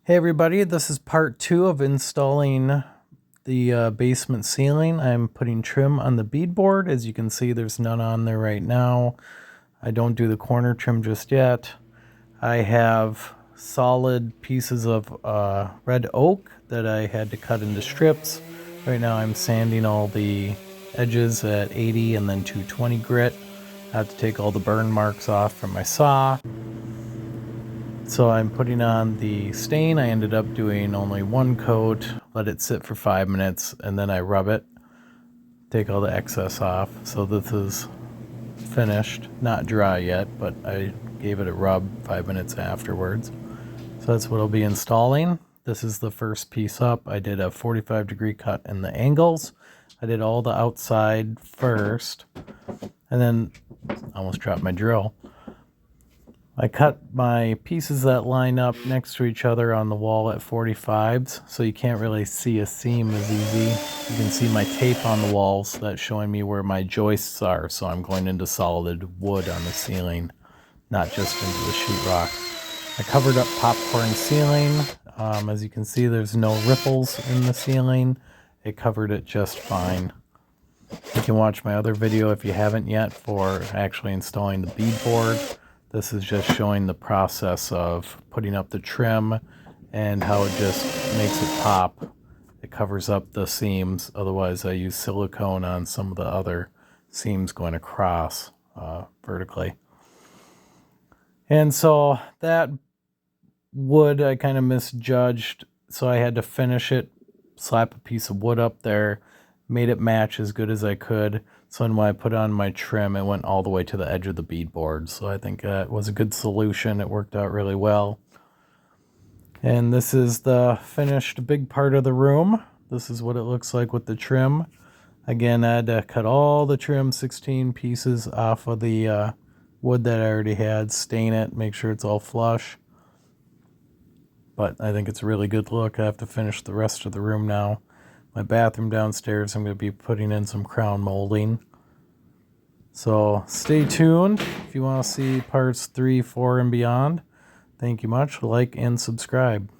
Hey everybody, this is part 2 of installing the basement ceiling. I'm putting trim on the beadboard. As you can see, there's none on there right now. I don't do the corner trim just yet. I have solid pieces of red oak that I had to cut into strips. Right now I'm sanding all the edges at 80 and then 220 grit. I have to take all the burn marks off from my saw. So I'm putting on the stain. I ended up doing only one coat, let it sit for 5 minutes, and then I rub it, take all the excess off. So this is finished, not dry yet, but I gave it a rub 5 minutes afterwards. So that's what I'll be installing. This is the first piece up. I did a 45-degree cut in the angles. I did all the outside first, and then I almost dropped my drill. I cut my pieces that line up next to each other on the wall at 45s, so you can't really see a seam as easy. You can see my tape on the walls. That's showing me where my joists are, so I'm going into solid wood on the ceiling, not just into the sheetrock. I covered up popcorn ceiling. As you can see, there's no ripples in the ceiling. It covered it just fine. You can watch my other video if you haven't yet for actually installing the beadboard. This is just showing the process of putting up the trim and how it just makes it pop. It covers up the seams. Otherwise, I use silicone on some of the other seams going across vertically. And so that wood I kind of misjudged, so I had to finish it, slap a piece of wood up there, made it match as good as I could. So when I put on my trim, it went all the way to the edge of the beadboard. So I think that was a good solution. It worked out really well. And this is the finished big part of the room. This is what it looks like with the trim. Again, I had to cut all the trim, 16 pieces off of the wood that I already had, stain it, make sure it's all flush. But I think it's a really good look. I have to finish the rest of the room now. My bathroom downstairs, I'm going to be putting in some crown molding. So stay tuned if you want to see parts 3, 4, and beyond. Thank you much. Like and subscribe.